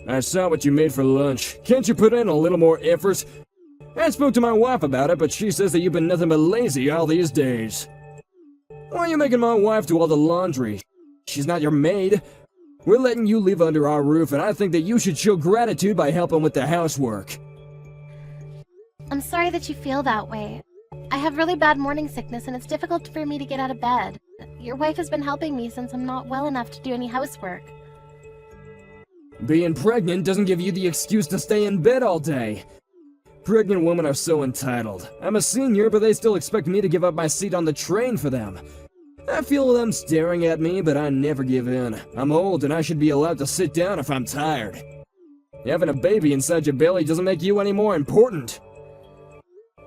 I saw what you made for lunch. Can't you put in a little more effort? I spoke to my wife about it, but she says that you've been nothing but lazy all these days. Why are you making my wife do all the laundry? She's not your maid. We're letting you live under our roof, and I think that you should show gratitude by helping with the housework. I'm sorry that you feel that way. I have really bad morning sickness, and it's difficult for me to get out of bed. Your wife has been helping me since I'm not well enough to do any housework. Being pregnant doesn't give you the excuse to stay in bed all day. Pregnant women are so entitled. I'm a senior, but they still expect me to give up my seat on the train for them. I feel them staring at me, but I never give in. I'm old and I should be allowed to sit down if I'm tired. Having a baby inside your belly doesn't make you any more important.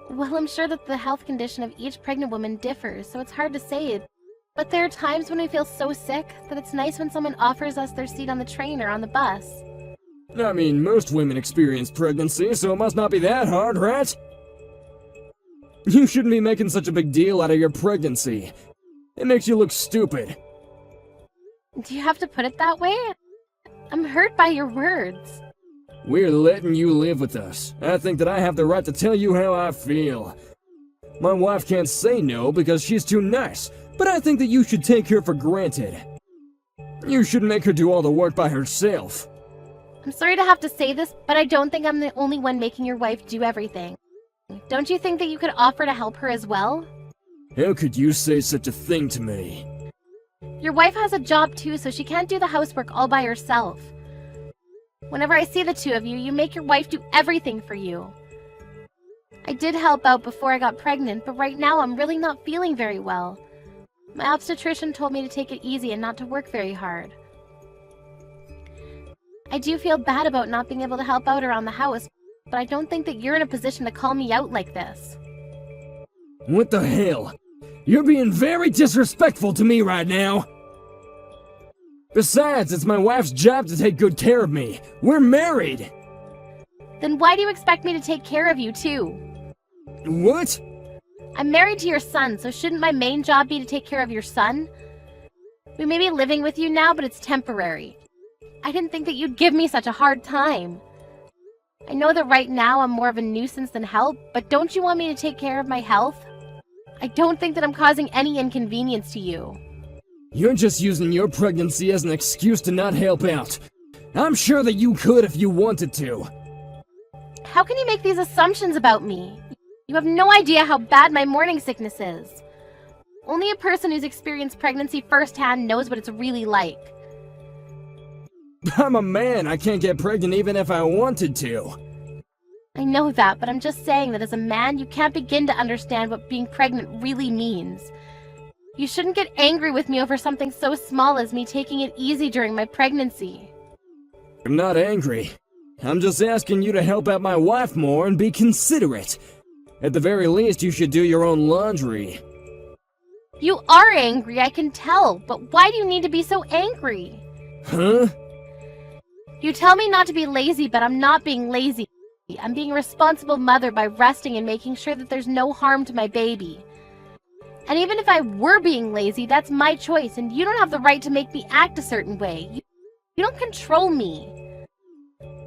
Well, I'm sure that the health condition of each pregnant woman differs, so it's hard to say. But there are times when we feel so sick that it's nice when someone offers us their seat on the train or on the bus. I mean, most women experience pregnancy, so it must not be that hard, right? You shouldn't be making such a big deal out of your pregnancy. It makes you look stupid. Do you have to put it that way? I'm hurt by your words. We're letting you live with us. I think that I have the right to tell you how I feel. My wife can't say no because she's too nice, but I think that you should take her for granted. You shouldn't make her do all the work by herself. I'm sorry to have to say this, but I don't think I'm the only one making your wife do everything. Don't you think that you could offer to help her as well? How could you say such a thing to me? Your wife has a job too, so she can't do the housework all by herself. Whenever I see the two of you, you make your wife do everything for you. I did help out before I got pregnant, but right now I'm really not feeling very well. My obstetrician told me to take it easy and not to work very hard. I do feel bad about not being able to help out around the house, but I don't think that you're in a position to call me out like this. What the hell? You're being very disrespectful to me right now. Besides, it's my wife's job to take good care of me. We're married. Then why do you expect me to take care of you too? What? I'm married to your son, so shouldn't my main job be to take care of your son? We may be living with you now, but it's temporary. I didn't think that you'd give me such a hard time. I know that right now I'm more of a nuisance than help, but don't you want me to take care of my health? I don't think that I'm causing any inconvenience to you. You're just using your pregnancy as an excuse to not help out. I'm sure that you could if you wanted to. How can you make these assumptions about me? You have no idea how bad my morning sickness is. Only a person who's experienced pregnancy firsthand knows what it's really like. I'm a man. I can't get pregnant even if I wanted to. I know that, but I'm just saying that as a man, you can't begin to understand what being pregnant really means. You shouldn't get angry with me over something so small as me taking it easy during my pregnancy. I'm not angry. I'm just asking you to help out my wife more and be considerate. At the very least, you should do your own laundry. You are angry, I can tell, but why do you need to be so angry? Huh? You tell me not to be lazy, but I'm not being lazy. I'm being a responsible mother by resting and making sure that there's no harm to my baby. And even if I were being lazy, that's my choice, and you don't have the right to make me act a certain way. You don't control me.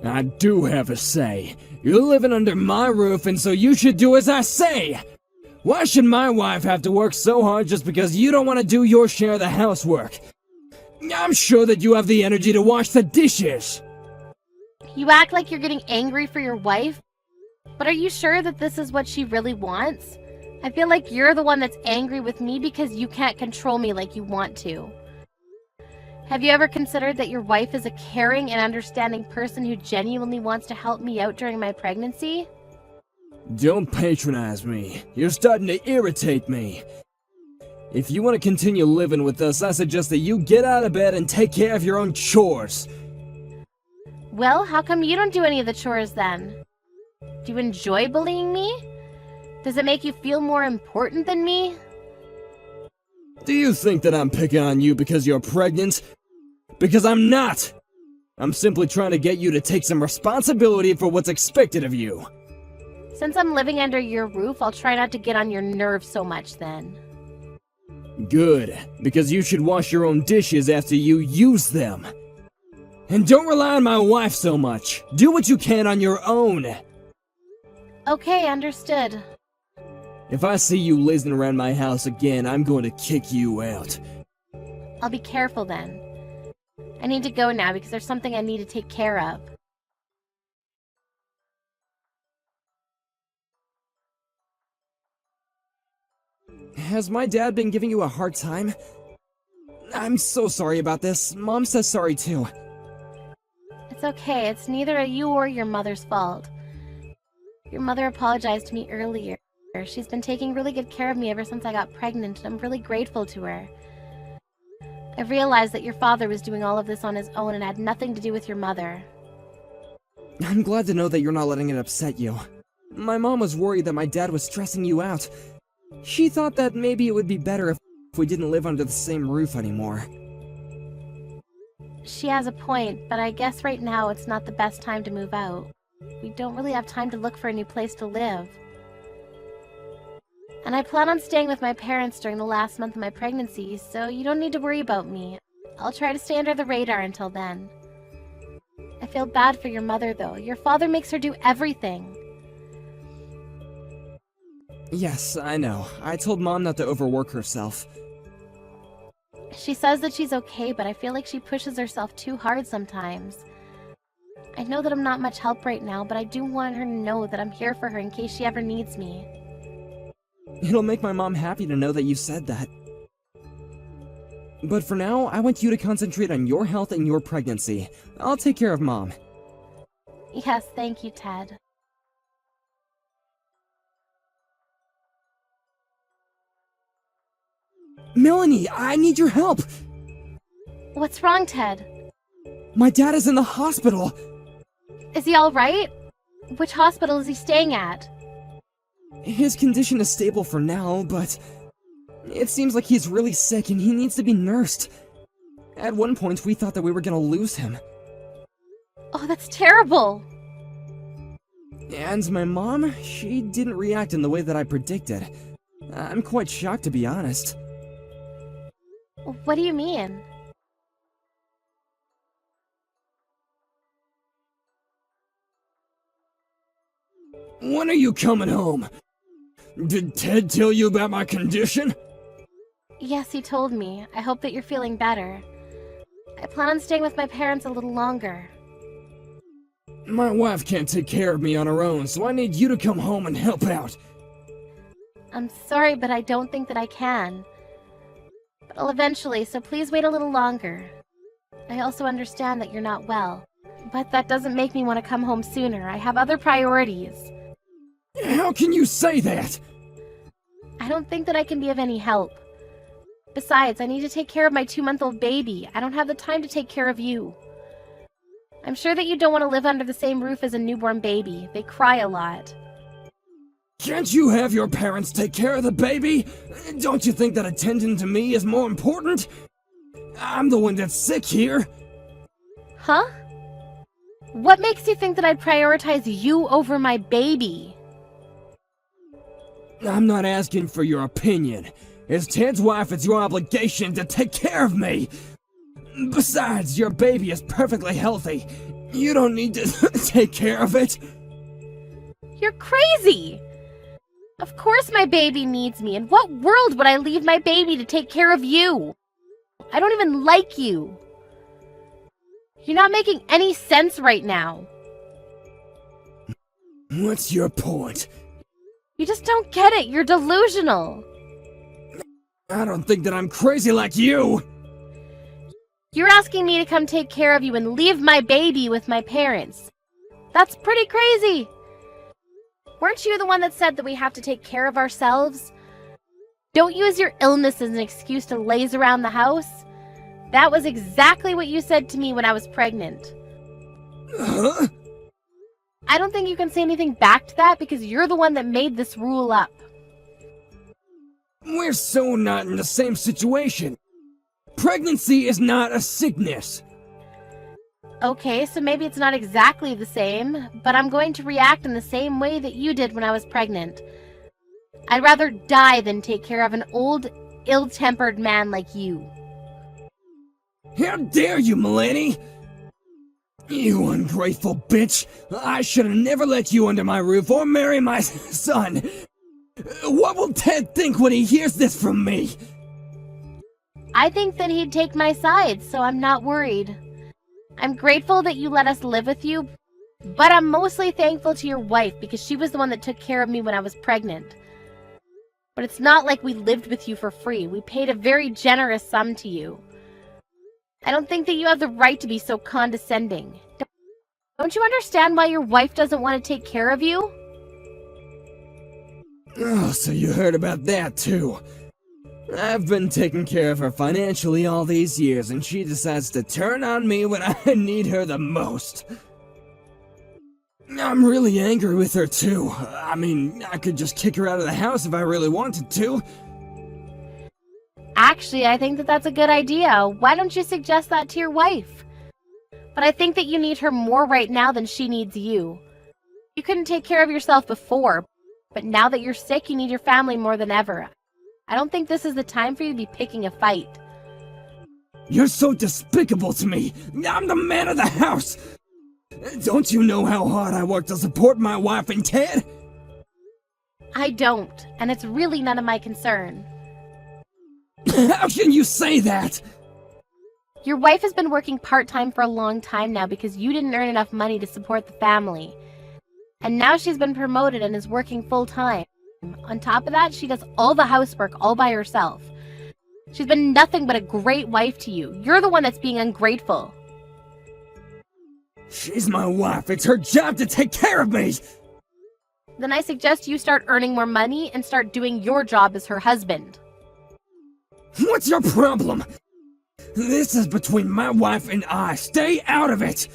I do have a say. You're living under my roof, and so you should do as I say. Why should my wife have to work so hard just because you don't want to do your share of the housework? I'm sure that you have the energy to wash the dishes. You act like you're getting angry for your wife, but are you sure that this is what she really wants? I feel like you're the one that's angry with me because you can't control me like you want to. Have you ever considered that your wife is a caring and understanding person who genuinely wants to help me out during my pregnancy? Don't patronize me. You're starting to irritate me. If you want to continue living with us, I suggest that you get out of bed and take care of your own chores. Well, how come you don't do any of the chores then? Do you enjoy bullying me? Does it make you feel more important than me? Do you think that I'm picking on you because you're pregnant? Because I'm not! I'm simply trying to get you to take some responsibility for what's expected of you. Since I'm living under your roof, I'll try not to get on your nerves so much then. Good, because you should wash your own dishes after you use them. And don't rely on my wife so much. Do what you can on your own. Okay, understood. If I see you lazing around my house again, I'm going to kick you out. I'll be careful then. I need to go now because there's something I need to take care of. Has my dad been giving you a hard time? I'm so sorry about this. Mom says sorry too. It's okay, it's neither you or your mother's fault. Your mother apologized to me earlier. She's been taking really good care of me ever since I got pregnant, and I'm really grateful to her. I realized that your father was doing all of this on his own and had nothing to do with your mother. I'm glad to know that you're not letting it upset you. My mom was worried that my dad was stressing you out. She thought that maybe it would be better if we didn't live under the same roof anymore. She has a point, but I guess right now it's not the best time to move out. We don't really have time to look for a new place to live. And I plan on staying with my parents during the last month of my pregnancy, so you don't need to worry about me. I'll try to stay under the radar until then. I feel bad for your mother, though. Your father makes her do everything. Yes, I know. I told Mom not to overwork herself. She says that she's okay, but I feel like she pushes herself too hard sometimes. I know that I'm not much help right now, but I do want her to know that I'm here for her in case she ever needs me. It'll make my mom happy to know that you said that. But for now, I want you to concentrate on your health and your pregnancy. I'll take care of Mom. Yes, thank you, Ted. Melanie, I need your help! What's wrong, Ted? My dad is in the hospital! Is he alright? Which hospital is he staying at? His condition is stable for now, but it seems like he's really sick and he needs to be nursed. At one point, we thought that we were gonna lose him. Oh, that's terrible! And my mom, she didn't react in the way that I predicted. I'm quite shocked, to be honest. What do you mean? When are you coming home? Did Ted tell you about my condition? Yes, he told me. I hope that you're feeling better. I plan on staying with my parents a little longer. My wife can't take care of me on her own, so I need you to come home and help out. I'm sorry, but I don't think that I can. But I'll eventually, so please wait a little longer. I also understand that you're not well, but that doesn't make me want to come home sooner. I have other priorities. How can you say that? I don't think that I can be of any help. Besides, I need to take care of my 2-month-old baby. I don't have the time to take care of you. I'm sure that you don't want to live under the same roof as a newborn baby. They cry a lot. Can't you have your parents take care of the baby? Don't you think that attending to me is more important? I'm the one that's sick here. Huh? What makes you think that I'd prioritize you over my baby? I'm not asking for your opinion. As Ted's wife, it's your obligation to take care of me. Besides, your baby is perfectly healthy. You don't need to take care of it. You're crazy! Of course my baby needs me. In what world would I leave my baby to take care of you? I don't even like you. You're not making any sense right now. What's your point? You just don't get it. You're delusional. I don't think that I'm crazy like you. You're asking me to come take care of you and leave my baby with my parents. That's pretty crazy. Weren't you the one that said that we have to take care of ourselves? Don't use your illness as an excuse to laze around the house. That was exactly what you said to me when I was pregnant. Huh? I don't think you can say anything back to that because you're the one that made this rule up. We're so not in the same situation. Pregnancy is not a sickness. Okay, so maybe it's not exactly the same, but I'm going to react in the same way that you did when I was pregnant. I'd rather die than take care of an old, ill-tempered man like you. How dare you, Melanie? You ungrateful bitch! I should have never let you under my roof or marry my son! What will Ted think when he hears this from me? I think that he'd take my side, so I'm not worried. I'm grateful that you let us live with you, but I'm mostly thankful to your wife because she was the one that took care of me when I was pregnant. But it's not like we lived with you for free. We paid a very generous sum to you. I don't think that you have the right to be so condescending. Don't you understand why your wife doesn't want to take care of you? Oh, so you heard about that too. I've been taking care of her financially all these years, and she decides to turn on me when I need her the most. I'm really angry with her too. I mean, I could just kick her out of the house if I really wanted to. Actually, I think that that's a good idea. Why don't you suggest that to your wife? But I think that you need her more right now than she needs you. You couldn't take care of yourself before, but now that you're sick, you need your family more than ever. I don't think this is the time for you to be picking a fight. You're so despicable to me. I'm the man of the house. Don't you know how hard I work to support my wife and Ted? I don't, and it's really none of my concern. How can you say that? Your wife has been working part-time for a long time now because you didn't earn enough money to support the family. And now she's been promoted and is working full-time. On top of that, she does all the housework all by herself. She's been nothing but a great wife to you. You're the one that's being ungrateful. She's my wife. It's her job to take care of me. Then I suggest you start earning more money and start doing your job as her husband. What's your problem? This is between my wife and I. Stay out of it!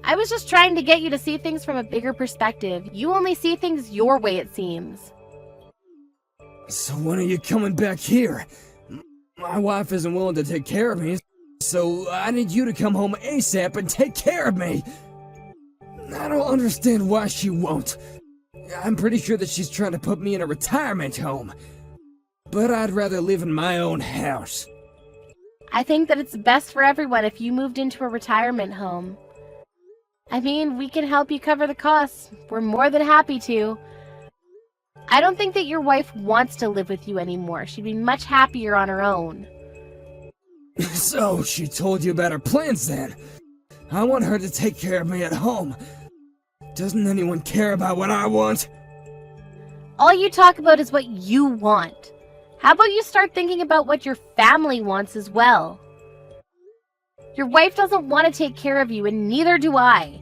I was just trying to get you to see things from a bigger perspective. You only see things your way, it seems. So when are you coming back here? My wife isn't willing to take care of me, so I need you to come home ASAP and take care of me. I don't understand why she won't. I'm pretty sure that she's trying to put me in a retirement home. But I'd rather live in my own house. I think that it's best for everyone if you moved into a retirement home. I mean, we can help you cover the costs. We're more than happy to. I don't think that your wife wants to live with you anymore. She'd be much happier on her own. So, she told you about her plans then? I want her to take care of me at home. Doesn't anyone care about what I want? All you talk about is what you want. How about you start thinking about what your family wants as well? Your wife doesn't want to take care of you, and neither do I.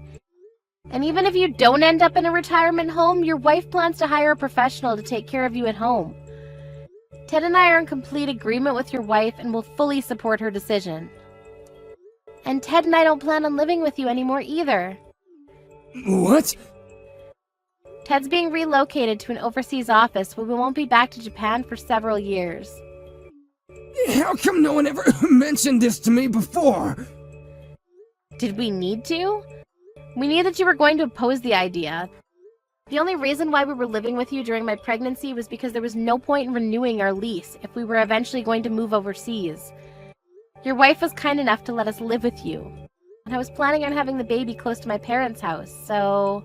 And even if you don't end up in a retirement home, your wife plans to hire a professional to take care of you at home. Ted and I are in complete agreement with your wife and will fully support her decision. And Ted and I don't plan on living with you anymore either. What? Ted's being relocated to an overseas office, but we won't be back to Japan for several years. How come no one ever mentioned this to me before? Did we need to? We knew that you were going to oppose the idea. The only reason why we were living with you during my pregnancy was because there was no point in renewing our lease if we were eventually going to move overseas. Your wife was kind enough to let us live with you, and I was planning on having the baby close to my parents' house, so...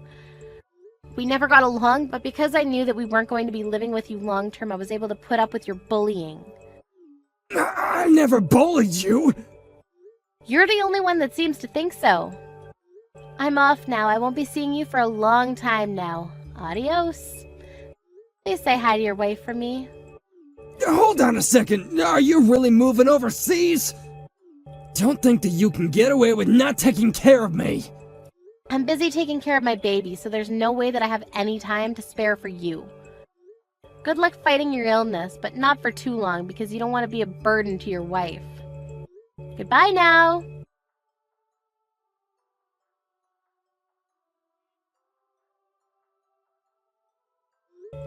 We never got along, but because I knew that we weren't going to be living with you long term, I was able to put up with your bullying. I never bullied you! You're the only one that seems to think so. I'm off now. I won't be seeing you for a long time now. Adios. Please say hi to your wife for me. Hold on a second. Are you really moving overseas? Don't think that you can get away with not taking care of me. I'm busy taking care of my baby, so there's no way that I have any time to spare for you. Good luck fighting your illness, but not for too long because you don't want to be a burden to your wife. Goodbye now!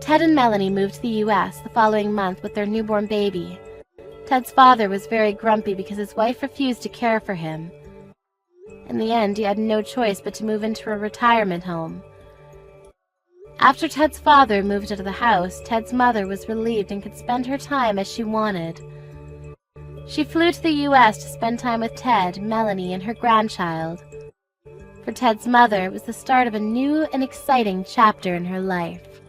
Ted and Melanie moved to the US the following month with their newborn baby. Ted's father was very grumpy because his wife refused to care for him. In the end, he had no choice but to move into a retirement home. After Ted's father moved out of the house, Ted's mother was relieved and could spend her time as she wanted. She flew to the US to spend time with Ted, Melanie, and her grandchild. For Ted's mother, it was the start of a new and exciting chapter in her life.